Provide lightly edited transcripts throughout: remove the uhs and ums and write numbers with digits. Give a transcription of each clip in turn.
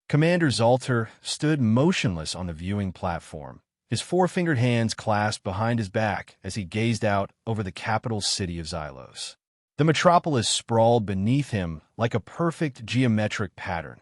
Commander Zalter stood motionless on the viewing platform, his four-fingered hands clasped behind his back as he gazed out over the capital city of Xylos. The metropolis sprawled beneath him like a perfect geometric pattern.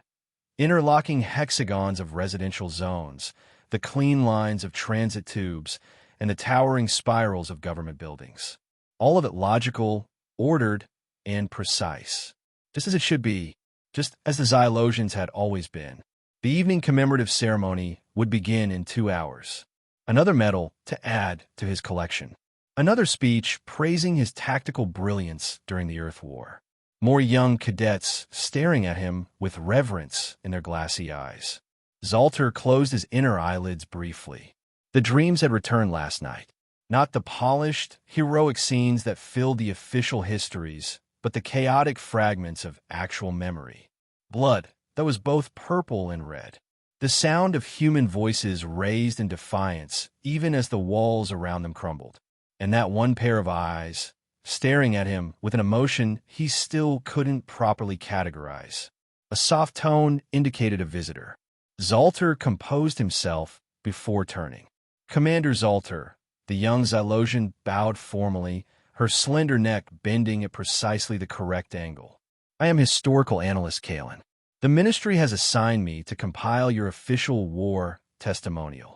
Interlocking hexagons of residential zones, the clean lines of transit tubes, and the towering spirals of government buildings. All of it logical, ordered, and precise. Just as it should be, just as the Xylosians had always been. The evening commemorative ceremony would begin in 2 hours. Another medal to add to his collection. Another speech praising his tactical brilliance during the Earth War. More young cadets staring at him with reverence in their glassy eyes. Zalter closed his inner eyelids briefly. The dreams had returned last night. Not the polished, heroic scenes that filled the official histories, but the chaotic fragments of actual memory. Blood that was both purple and red. The sound of human voices raised in defiance even as the walls around them crumbled. And that one pair of eyes, staring at him with an emotion he still couldn't properly categorize. A soft tone indicated a visitor. Zalter composed himself before turning. Commander Zalter, the young Xylosian bowed formally, her slender neck bending at precisely the correct angle. I am historical analyst Kalen. The ministry has assigned me to compile your official war testimonial.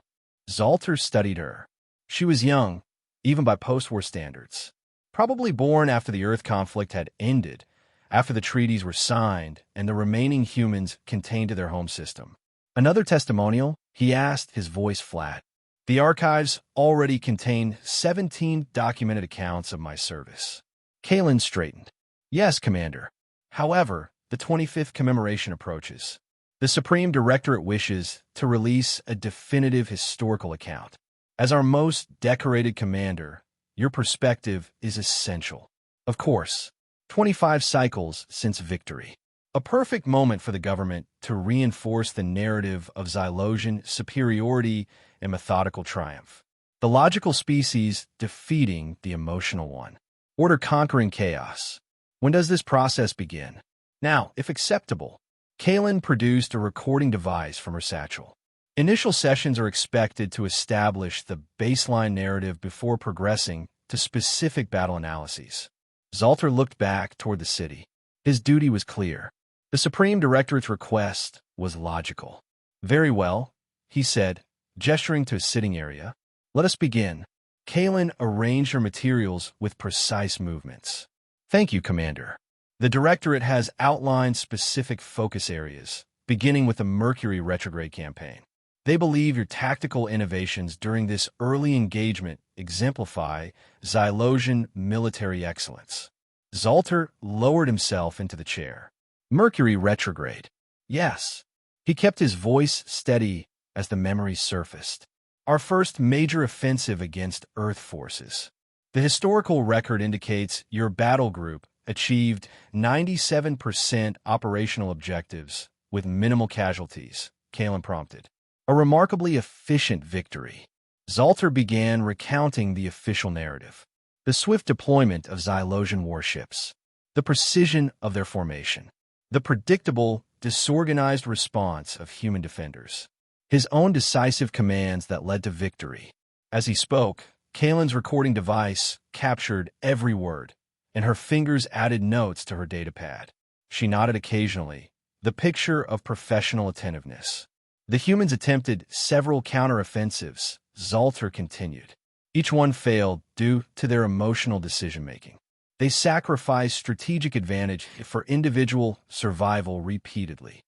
Zalter studied her. She was young, even by post-war standards. Probably born after the Earth conflict had ended, after the treaties were signed and the remaining humans contained to their home system. Another testimonial? He asked, his voice flat. The archives already contain 17 documented accounts of my service. Kalen straightened. Yes, Commander. However, the 25th commemoration approaches. The Supreme Directorate wishes to release a definitive historical account. As our most decorated commander, your perspective is essential. Of course, 25 cycles since victory. A perfect moment for the government to reinforce the narrative of Xylosian superiority and methodical triumph. The logical species defeating the emotional one. Order conquering chaos. When does this process begin? Now, if acceptable. Kalen produced a recording device from her satchel. Initial sessions are expected to establish the baseline narrative before progressing to specific battle analyses. Zalter looked back toward the city. His duty was clear. The Supreme Directorate's request was logical. Very well, he said, gesturing to a sitting area. Let us begin. Kalen arranged her materials with precise movements. Thank you, Commander. The Directorate has outlined specific focus areas, beginning with the Mercury retrograde campaign. They believe your tactical innovations during this early engagement exemplify Xylosian military excellence. Zalter lowered himself into the chair. Mercury retrograde. Yes. He kept his voice steady as the memory surfaced. Our first major offensive against Earth forces. The historical record indicates your battle group achieved 97% operational objectives with minimal casualties, Kalen prompted. A remarkably efficient victory. Zalter began recounting the official narrative. The swift deployment of Xylosian warships. The precision of their formation. The predictable, disorganized response of human defenders. His own decisive commands that led to victory. As he spoke, Kalen's recording device captured every word, and her fingers added notes to her datapad. She nodded occasionally, the picture of professional attentiveness. The humans attempted several counteroffensives, Zalter continued. Each one failed due to their emotional decision-making. They sacrificed strategic advantage for individual survival repeatedly.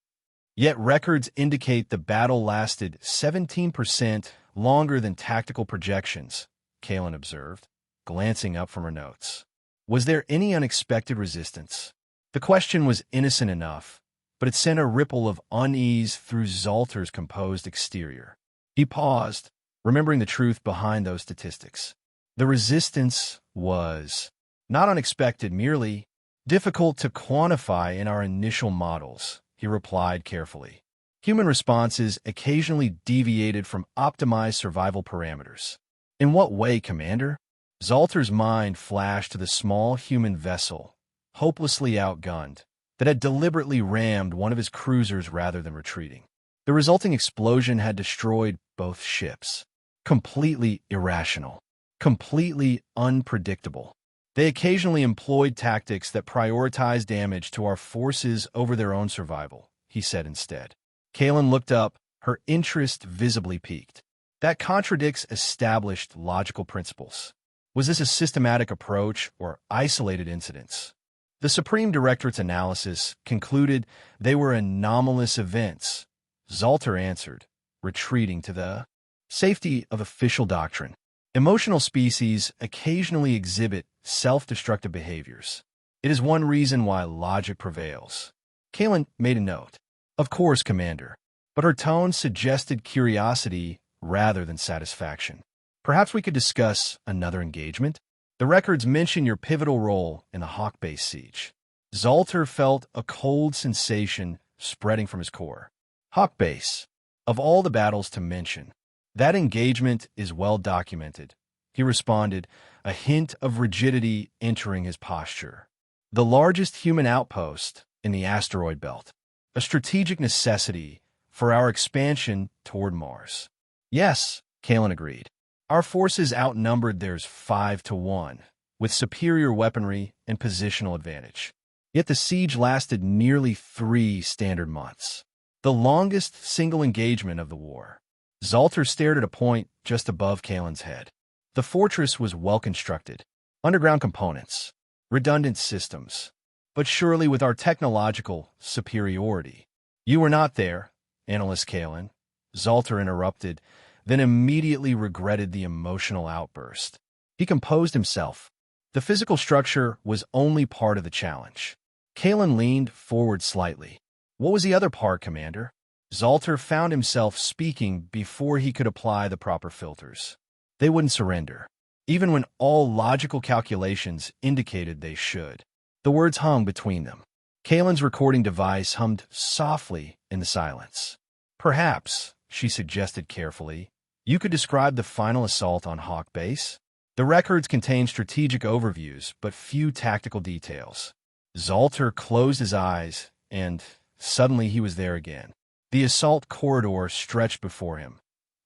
Yet records indicate the battle lasted 17% longer than tactical projections, Kalen observed, glancing up from her notes. Was there any unexpected resistance? The question was innocent enough, but it sent a ripple of unease through Zalter's composed exterior. He paused, remembering the truth behind those statistics. The resistance was not unexpected, merely difficult to quantify in our initial models, he replied carefully. Human responses occasionally deviated from optimized survival parameters. In what way, Commander? Zalter's mind flashed to the small human vessel, hopelessly outgunned, that had deliberately rammed one of his cruisers rather than retreating. The resulting explosion had destroyed both ships. Completely irrational. Completely unpredictable. They occasionally employed tactics that prioritized damage to our forces over their own survival, he said instead. Kaylin looked up, her interest visibly piqued. That contradicts established logical principles. Was this a systematic approach or isolated incidents? The Supreme Directorate's analysis concluded they were anomalous events. Zalter answered, retreating to the safety of official doctrine. Emotional species occasionally exhibit self-destructive behaviors. It is one reason why logic prevails. Kaylin made a note. Of course, Commander. But her tone suggested curiosity rather than satisfaction. Perhaps we could discuss another engagement? The records mention your pivotal role in the Hawk Base siege. Zalter felt a cold sensation spreading from his core. Hawk Base. Of all the battles to mention, that engagement is well documented, he responded, a hint of rigidity entering his posture. The largest human outpost in the asteroid belt. A strategic necessity for our expansion toward Mars. Yes, Kaylin agreed. Our forces outnumbered theirs 5-1, with superior weaponry and positional advantage. Yet the siege lasted nearly 3 standard months. The longest single engagement of the war. Zalter stared at a point just above Kaylin's head. The fortress was well constructed. Underground components. Redundant systems. But surely with our technological superiority. You were not there, Analyst Kaylin. Zalter interrupted, then immediately regretted the emotional outburst. He composed himself. The physical structure was only part of the challenge. Kaylin leaned forward slightly. What was the other part, Commander? Zalter found himself speaking before he could apply the proper filters. They wouldn't surrender, even when all logical calculations indicated they should. The words hung between them. Kaylin's recording device hummed softly in the silence. Perhaps, she suggested carefully, you could describe the final assault on Hawk Base? The records contain strategic overviews, but few tactical details. Zalter closed his eyes, and suddenly he was there again. The assault corridor stretched before him.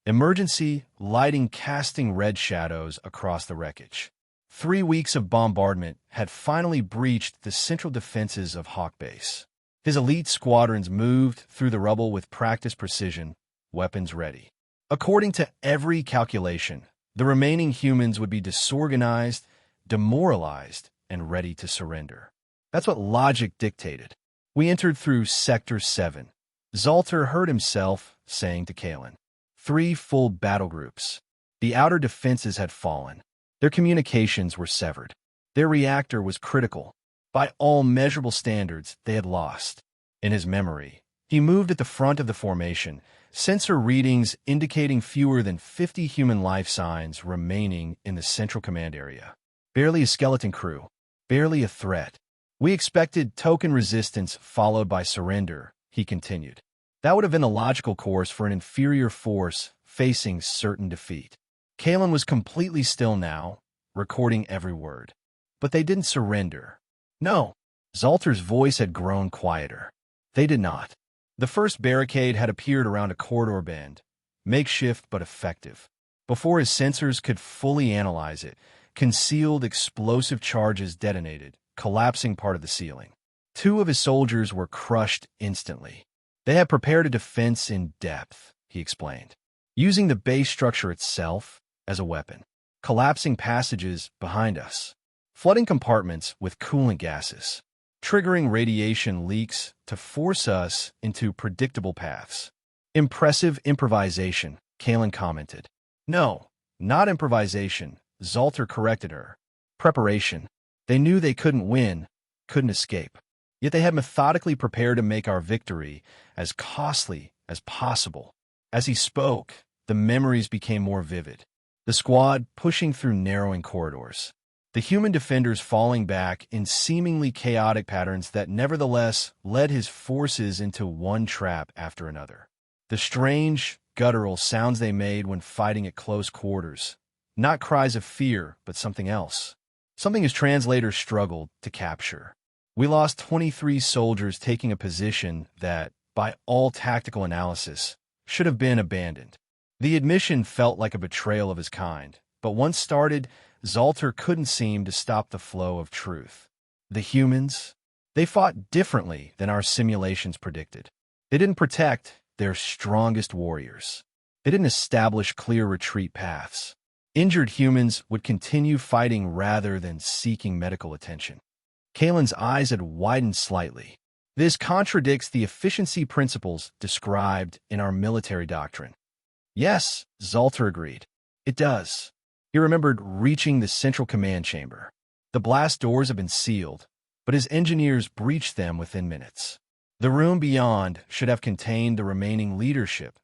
Emergency lighting casting red shadows across the wreckage. 3 weeks of bombardment had finally breached the central defenses of Hawk Base. His elite squadrons moved through the rubble with practiced precision, weapons ready. According to every calculation, the remaining humans would be disorganized, demoralized, and ready to surrender. That's what logic dictated. We entered through Sector 7. Zalter heard himself saying to Kaylin. 3 full battle groups. The outer defenses had fallen. Their communications were severed. Their reactor was critical. By all measurable standards, they had lost. In his memory, he moved at the front of the formation, sensor readings indicating fewer than 50 human life signs remaining in the central command area. Barely a skeleton crew. Barely a threat. We expected token resistance followed by surrender, he continued. That would have been the logical course for an inferior force facing certain defeat. Kaylin was completely still now, recording every word. But they didn't surrender. No. Zalter's voice had grown quieter. They did not. The first barricade had appeared around a corridor bend, makeshift but effective. Before his sensors could fully analyze it, concealed explosive charges detonated, collapsing part of the ceiling. 2 of his soldiers were crushed instantly. They had prepared a defense in depth, he explained, using the base structure itself as a weapon, collapsing passages behind us, flooding compartments with coolant gases, triggering radiation leaks to force us into predictable paths. Impressive improvisation, Kaylin commented. No, not improvisation, Zalter corrected her. Preparation. They knew they couldn't win, couldn't escape. Yet they had methodically prepared to make our victory as costly as possible. As he spoke, the memories became more vivid. The squad pushing through narrowing corridors. The human defenders falling back in seemingly chaotic patterns that nevertheless led his forces into one trap after another. The strange, guttural sounds they made when fighting at close quarters. Not cries of fear, but something else. Something his translators struggled to capture. We lost 23 soldiers taking a position that, by all tactical analysis, should have been abandoned. The admission felt like a betrayal of his kind, but once started, Zalter couldn't seem to stop the flow of truth. The humans, they fought differently than our simulations predicted. They didn't protect their strongest warriors. They didn't establish clear retreat paths. Injured humans would continue fighting rather than seeking medical attention. Kalen's eyes had widened slightly. This contradicts the efficiency principles described in our military doctrine. Yes, Zalter agreed. It does. He remembered reaching the central command chamber. The blast doors had been sealed, but his engineers breached them within minutes. The room beyond should have contained the remaining leadership,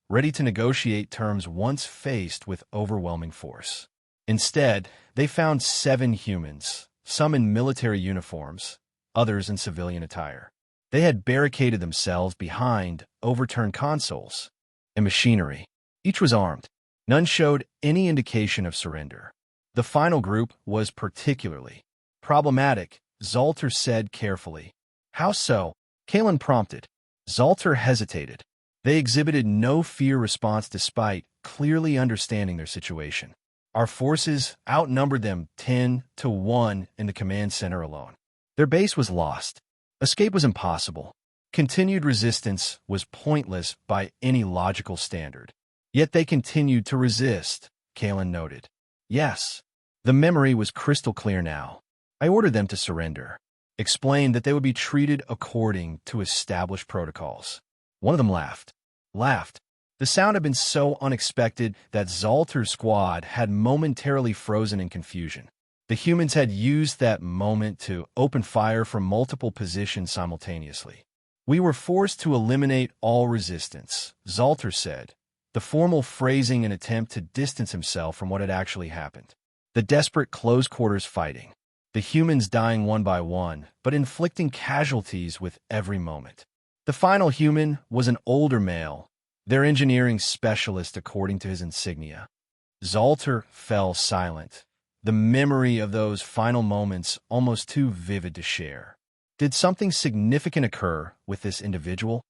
ready to negotiate terms once faced with overwhelming force. Instead, they found 7 humans, some in military uniforms, others in civilian attire. They had barricaded themselves behind overturned consoles and machinery. Each was armed. None showed any indication of surrender. The final group was particularly problematic, Zalter said carefully. How so? Kalen prompted. Zalter hesitated. They exhibited no fear response despite clearly understanding their situation. Our forces outnumbered them 10-1 in the command center alone. Their base was lost. Escape was impossible. Continued resistance was pointless by any logical standard. Yet they continued to resist, Kalen noted. Yes, the memory was crystal clear now. I ordered them to surrender, explained that they would be treated according to established protocols. One of them laughed. The sound had been so unexpected that Zalter's squad had momentarily frozen in confusion. The humans had used that moment to open fire from multiple positions simultaneously. We were forced to eliminate all resistance, Zalter said, the formal phrasing an attempt to distance himself from what had actually happened. The desperate close-quarters fighting. The humans dying one by one, but inflicting casualties with every moment. The final human was an older male, their engineering specialist according to his insignia. Zalter fell silent, the memory of those final moments almost too vivid to share. Did something significant occur with this individual?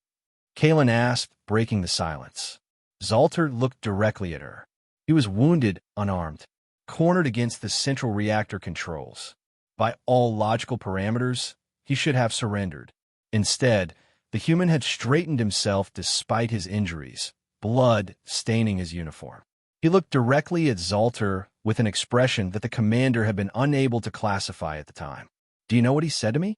Kalen asked, breaking the silence. Zalter looked directly at her. He was wounded, unarmed, cornered against the central reactor controls. By all logical parameters, he should have surrendered. Instead, the human had straightened himself despite his injuries, blood staining his uniform. He looked directly at Zalter with an expression that the commander had been unable to classify at the time. Do you know what he said to me?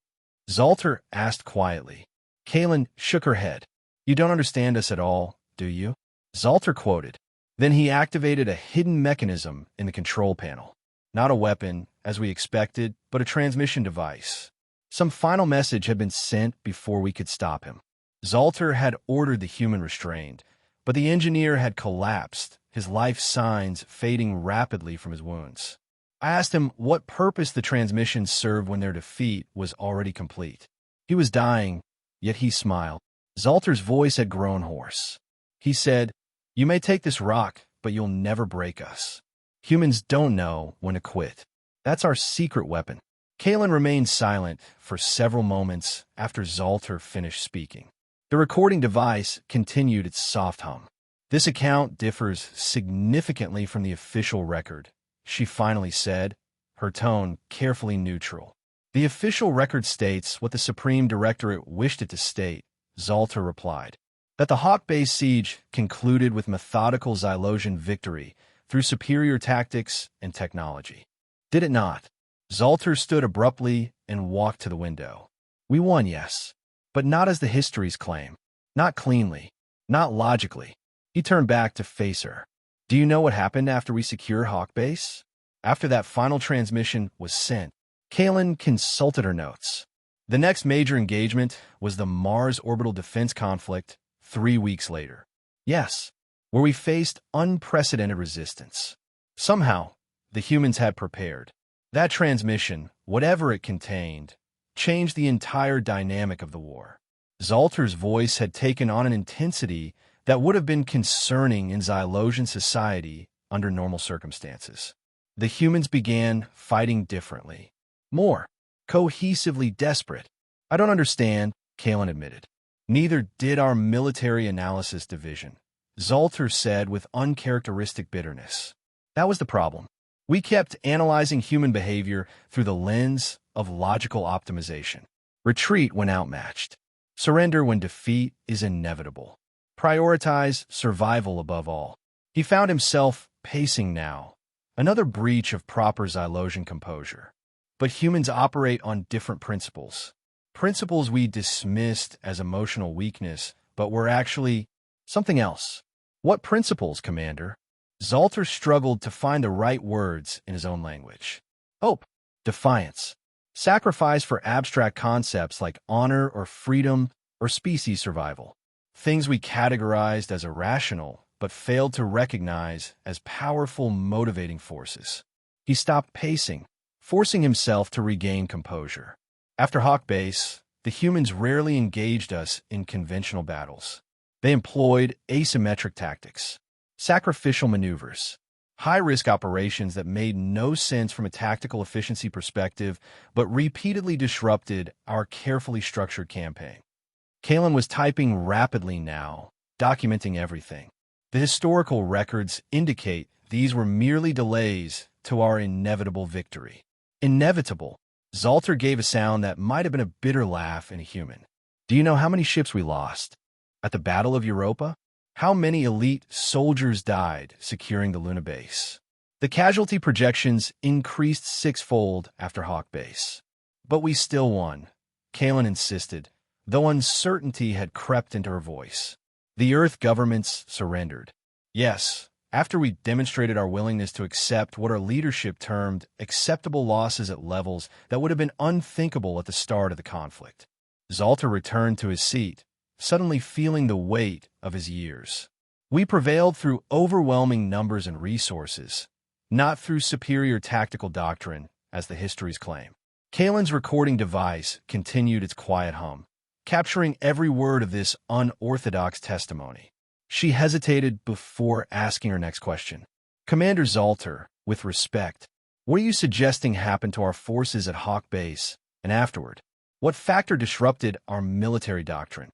Zalter asked quietly. Kalen shook her head. You don't understand us at all, do you? Zalter quoted. Then he activated a hidden mechanism in the control panel. Not a weapon, as we expected, but a transmission device. Some final message had been sent before we could stop him. Zalter had ordered the human restrained, but the engineer had collapsed, his life signs fading rapidly from his wounds. I asked him what purpose the transmission served when their defeat was already complete. He was dying, yet he smiled. Zalter's voice had grown hoarse. He said, You may take this rock, but you'll never break us. Humans don't know when to quit. That's our secret weapon. Kalen remained silent for several moments after Zalter finished speaking. The recording device continued its soft hum. This account differs significantly from the official record, she finally said, her tone carefully neutral. The official record states what the Supreme Directorate wished it to state, Zalter replied. That the Hawk Base siege concluded with methodical Xylosian victory through superior tactics and technology. Did it not? Zalter stood abruptly and walked to the window. We won, yes, but not as the histories claim. Not cleanly. Not logically. He turned back to face her. Do you know what happened after we secured Hawk Base? After that final transmission was sent, Kalen consulted her notes. The next major engagement was the Mars orbital defense conflict 3 weeks later. Yes, where we faced unprecedented resistance. Somehow, the humans had prepared. That transmission, whatever it contained, changed the entire dynamic of the war. Zalter's voice had taken on an intensity that would have been concerning in Xylosian society under normal circumstances. The humans began fighting differently, more cohesively desperate. I don't understand, Kalen admitted. Neither did our military analysis division, Zolter said with uncharacteristic bitterness. That was the problem. We kept analyzing human behavior through the lens of logical optimization. Retreat when outmatched. Surrender when defeat is inevitable. Prioritize survival above all. He found himself pacing now, another breach of proper Xylosian composure. But humans operate on different principles. Principles we dismissed as emotional weakness, but were actually something else. What principles, Commander? Zolter struggled to find the right words in his own language. Hope, defiance, sacrifice for abstract concepts like honor or freedom or species survival. Things we categorized as irrational, but failed to recognize as powerful motivating forces. He stopped pacing, forcing himself to regain composure. After Hawk Base, the humans rarely engaged us in conventional battles. They employed asymmetric tactics, sacrificial maneuvers, high-risk operations that made no sense from a tactical efficiency perspective, but repeatedly disrupted our carefully structured campaign. Kalen was typing rapidly now, documenting everything. The historical records indicate these were merely delays to our inevitable victory. Inevitable. Zolter gave a sound that might have been a bitter laugh in a human. Do you know how many ships we lost? At the Battle of Europa? How many elite soldiers died securing the Luna base? The casualty projections increased sixfold after Hawk Base. But we still won, Kalen insisted, though uncertainty had crept into her voice. The Earth governments surrendered. Yes, after we demonstrated our willingness to accept what our leadership termed acceptable losses at levels that would have been unthinkable at the start of the conflict. Zolter returned to his seat, suddenly feeling the weight of his years. We prevailed through overwhelming numbers and resources, not through superior tactical doctrine, as the histories claim. Kalen's recording device continued its quiet hum, capturing every word of this unorthodox testimony. She hesitated before asking her next question. Commander Zolter, with respect, what are you suggesting happened to our forces at Hawk Base and afterward? What factor disrupted our military doctrine?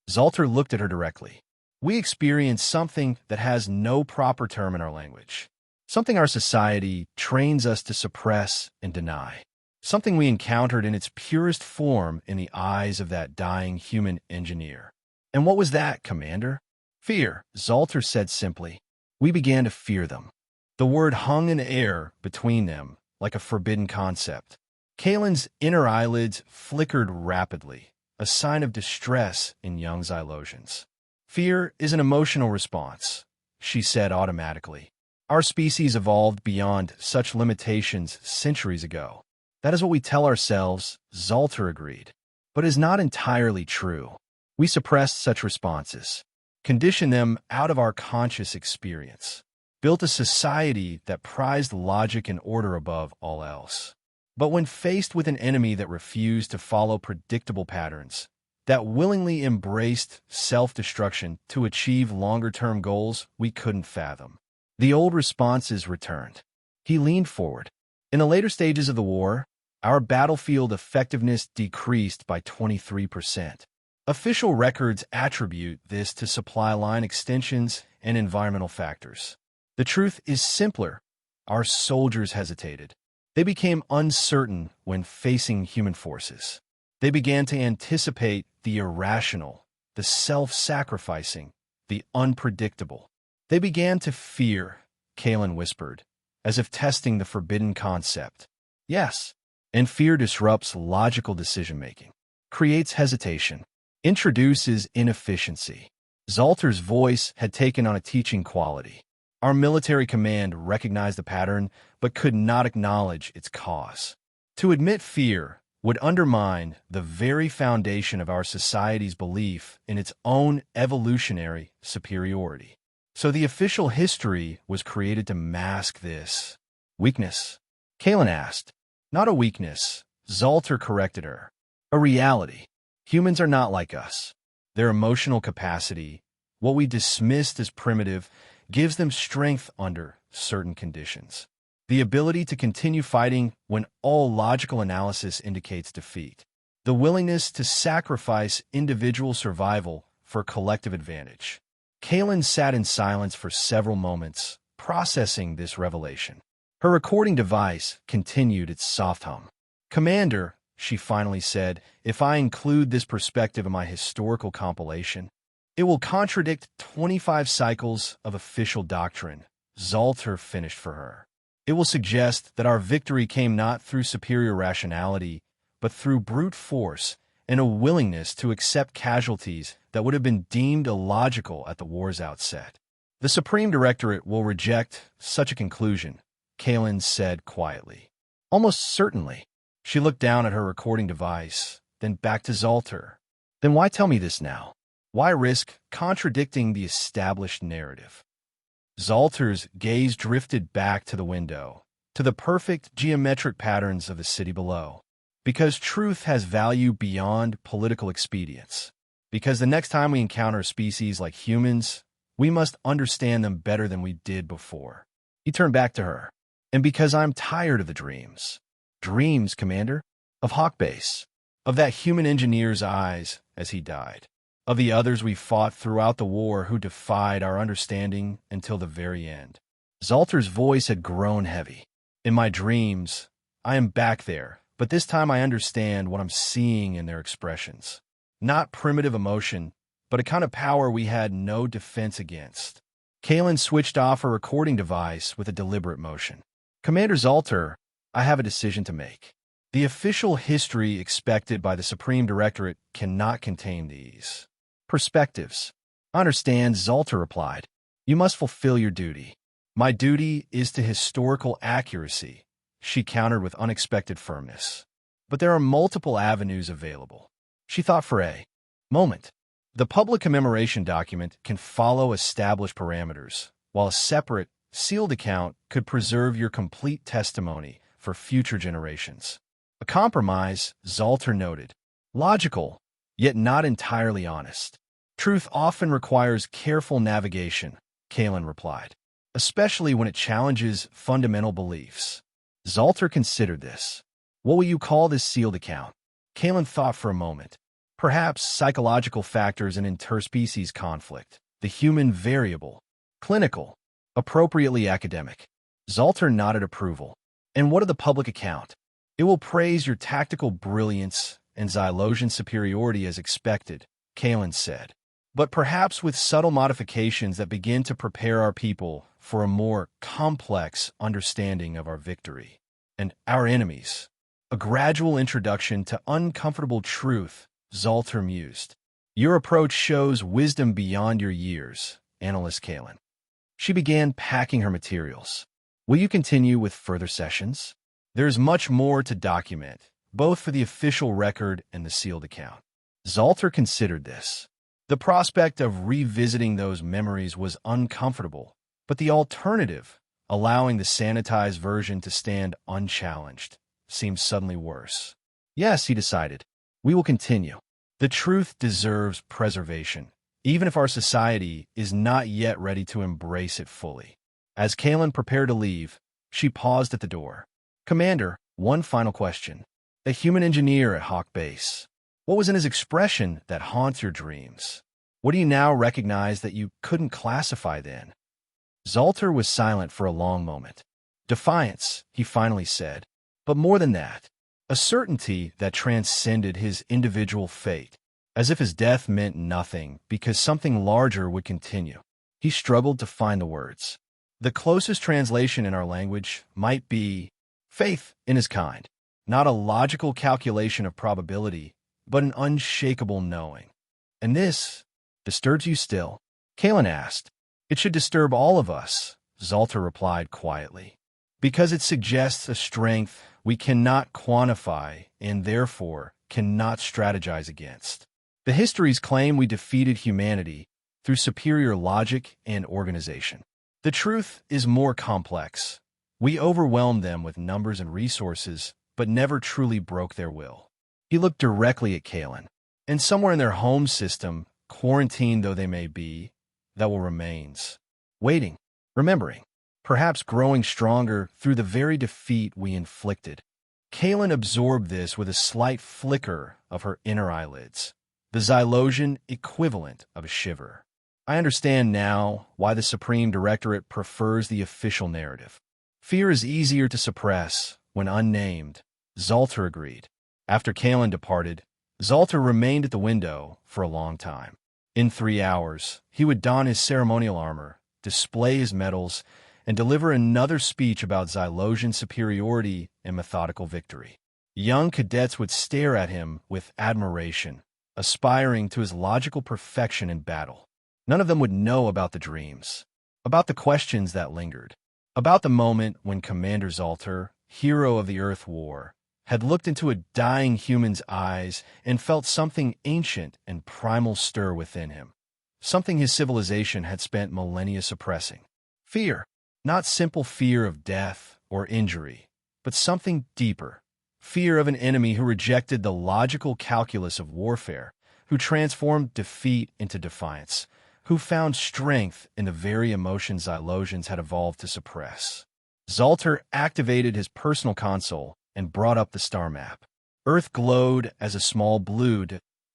Zolter looked at her directly. We experienced something that has no proper term in our language. Something our society trains us to suppress and deny. Something we encountered in its purest form in the eyes of that dying human engineer. And what was that, Commander? Fear, Zolter said simply. We began to fear them. The word hung in air between them, like a forbidden concept. Kalen's inner eyelids flickered rapidly, a sign of distress in young Xylosians. Fear is an emotional response, she said automatically. Our species evolved beyond such limitations centuries ago. That is what we tell ourselves, Zolter agreed. But it is not entirely true. We suppressed such responses, conditioned them out of our conscious experience, built a society that prized logic and order above all else. But when faced with an enemy that refused to follow predictable patterns, that willingly embraced self-destruction to achieve longer-term goals we couldn't fathom, the old responses returned. He leaned forward. In the later stages of the war, our battlefield effectiveness decreased by 23%. Official records attribute this to supply line extensions and environmental factors. The truth is simpler. Our soldiers hesitated. They became uncertain when facing human forces. They began to anticipate the irrational, the self-sacrificing, the unpredictable. They began to fear, Kalen whispered, as if testing the forbidden concept. Yes, and fear disrupts logical decision-making, creates hesitation, introduces inefficiency. Zolter's voice had taken on a teaching quality. Our military command recognized the pattern, but could not acknowledge its cause. To admit fear would undermine the very foundation of our society's belief in its own evolutionary superiority. So the official history was created to mask this weakness. Kalen asked. Not a weakness, Zolter corrected her. A reality. Humans are not like us. Their emotional capacity, what we dismissed as primitive, gives them strength under certain conditions. The ability to continue fighting when all logical analysis indicates defeat. the willingness to sacrifice individual survival for collective advantage. Kaylin sat in silence for several moments, processing this revelation. Her recording device continued its soft hum. "Commander," she finally said, "if I include this perspective in my historical compilation, it will contradict 25 cycles of official doctrine." Zalter finished for her. "It will suggest that our victory came not through superior rationality, but through brute force and a willingness to accept casualties that would have been deemed illogical at the war's outset. The Supreme Directorate will reject such a conclusion," Kaylin said quietly. "Almost certainly." She looked down at her recording device, then back to Zalter. "Then why tell me this now? Why risk contradicting the established narrative?" Zalter's gaze drifted back to the window, to the perfect geometric patterns of the city below. "Because truth has value beyond political expedience. Because the next time we encounter a species like humans, we must understand them better than we did before." He turned back to her. "And because I'm tired of the dreams." "Dreams, Commander?" "Of Hawkbase. Of that human engineer's eyes as he died. Of the others we fought throughout the war who defied our understanding until the very end." Zalter's voice had grown heavy. "In my dreams, I am back there, but this time I understand what I'm seeing in their expressions. Not primitive emotion, but a kind of power we had no defense against." Kaylin switched off her recording device with a deliberate motion. "Commander Zalter, I have a decision to make. The official history expected by the Supreme Directorate cannot contain these perspectives." "I understand," Zalter replied. "You must fulfill your duty." "My duty is to historical accuracy," she countered with unexpected firmness. "But there are multiple avenues available." She thought for a moment. The public commemoration document can follow established parameters, while a separate, sealed account could preserve your complete testimony for future generations. A compromise, Zalter noted. Logical, yet not entirely honest. "Truth often requires careful navigation," Kaylin replied, "especially when it challenges fundamental beliefs." Zalter considered this. "What will you call this sealed account?" Kaylin thought for a moment. "Perhaps psychological factors in interspecies conflict, the human variable, clinical, appropriately academic." Zalter nodded approval. "And what of the public account?" "It will praise your tactical brilliance and Xylosian superiority as expected," Kaylin said, "but perhaps with subtle modifications that begin to prepare our people for a more complex understanding of our victory and our enemies. A gradual introduction to uncomfortable truth," Zalter mused. "Your approach shows wisdom beyond your years, Analyst Kaylin." She began packing her materials. "Will you continue with further sessions? There's much more to document, both for the official record and the sealed account." Zalter considered this. The prospect of revisiting those memories was uncomfortable, but the alternative, allowing the sanitized version to stand unchallenged, seemed suddenly worse. "Yes," he decided, "we will continue. The truth deserves preservation, even if our society is not yet ready to embrace it fully." As Kaylin prepared to leave, she paused at the door. "Commander, one final question. The human engineer at Hawk Base. What was in his expression that haunts your dreams? What do you now recognize that you couldn't classify then?" Zalter was silent for a long moment. "Defiance," he finally said, "but more than that, a certainty that transcended his individual fate, as if his death meant nothing because something larger would continue." He struggled to find the words. "The closest translation in our language might be faith in his kind, not a logical calculation of probability, but an unshakable knowing." "And this disturbs you still?" Kaylin asked. "It should disturb all of us," Zalter replied quietly, "because it suggests a strength we cannot quantify and therefore cannot strategize against. The histories claim we defeated humanity through superior logic and organization. The truth is more complex. We overwhelmed them with numbers and resources, but never truly broke their will." He looked directly at Kaylin. "And somewhere in their home system, quarantined though they may be, that will remains. Waiting, remembering, perhaps growing stronger through the very defeat we inflicted." Kalen absorbed this with a slight flicker of her inner eyelids, the Xylosian equivalent of a shiver. I understand now why the Supreme Directorate prefers the official narrative. Fear is easier to suppress when unnamed, Zalter agreed. After Kalen departed, Zalter remained at the window for a long time. In 3 hours, he would don his ceremonial armor, display his medals, and deliver another speech about Xylosian superiority and methodical victory. Young cadets would stare at him with admiration, aspiring to his logical perfection in battle. None of them would know about the dreams, about the questions that lingered, about the moment when Commander Zalter, hero of the Earth War, had looked into a dying human's eyes and felt something ancient and primal stir within him, something his civilization had spent millennia suppressing. Fear, not simple fear of death or injury, but something deeper, fear of an enemy who rejected the logical calculus of warfare, who transformed defeat into defiance, who found strength in the very emotions Xylosians had evolved to suppress. Zalter activated his personal console and brought up the star map. Earth glowed as a small blue,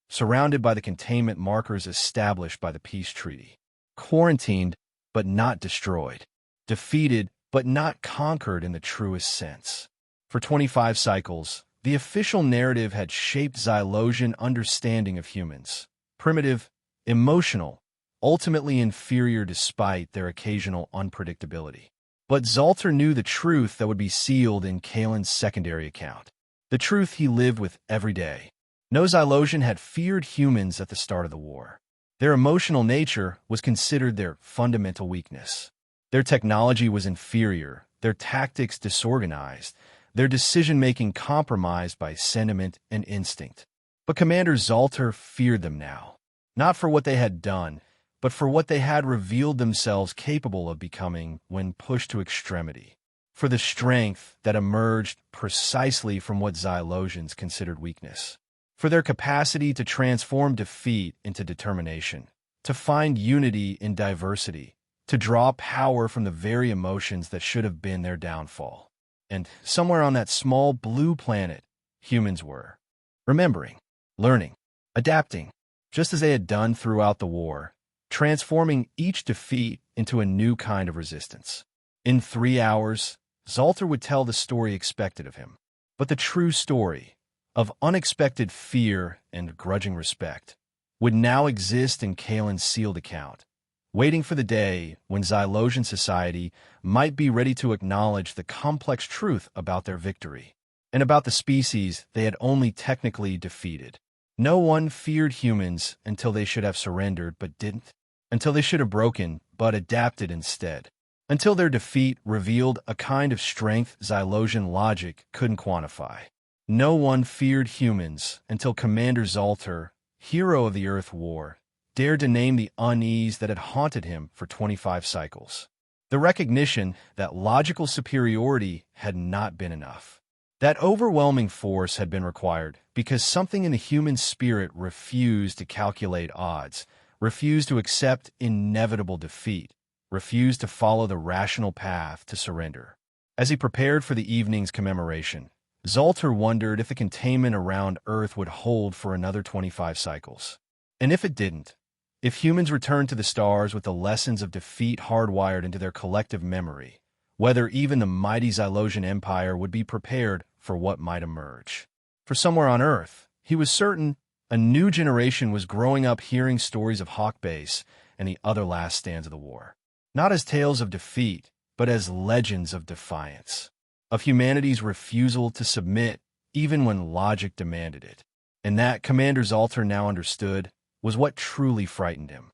surrounded by the containment markers established by the peace treaty. Quarantined, but not destroyed. Defeated, but not conquered in the truest sense. For 25 cycles, the official narrative had shaped Xylosian understanding of humans. Primitive, emotional, ultimately inferior despite their occasional unpredictability. But Zalter knew the truth that would be sealed in Kalen's secondary account. The truth he lived with every day. No Xylosian had feared humans at the start of the war. Their emotional nature was considered their fundamental weakness. Their technology was inferior, their tactics disorganized, their decision-making compromised by sentiment and instinct. But Commander Zalter feared them now, not for what they had done, but for what they had revealed themselves capable of becoming when pushed to extremity, for the strength that emerged precisely from what Xylosians considered weakness, for their capacity to transform defeat into determination, to find unity in diversity, to draw power from the very emotions that should have been their downfall. And somewhere on that small blue planet, humans were, remembering, learning, adapting, just as they had done throughout the war, transforming each defeat into a new kind of resistance. In 3 hours, Zalter would tell the story expected of him, but the true story, of unexpected fear and grudging respect, would now exist in Kalen's sealed account, waiting for the day when Xylosian society might be ready to acknowledge the complex truth about their victory, and about the species they had only technically defeated. No one feared humans until they should have surrendered but didn't, until they should have broken but adapted instead, until their defeat revealed a kind of strength Xylosian logic couldn't quantify. No one feared humans until Commander Zalter, hero of the Earth War, dared to name the unease that had haunted him for 25 cycles. The recognition that logical superiority had not been enough. That overwhelming force had been required because something in the human spirit refused to calculate odds, refused to accept inevitable defeat, refused to follow the rational path to surrender. As he prepared for the evening's commemoration, Zalter wondered if the containment around Earth would hold for another 25 cycles. And if it didn't, if humans returned to the stars with the lessons of defeat hardwired into their collective memory, whether even the mighty Xylosian Empire would be prepared for what might emerge. For somewhere on Earth, he was certain a new generation was growing up hearing stories of Hawk Base and the other last stands of the war. Not as tales of defeat, but as legends of defiance, of humanity's refusal to submit even when logic demanded it. And that, Commander Zalter now understood, was what truly frightened him.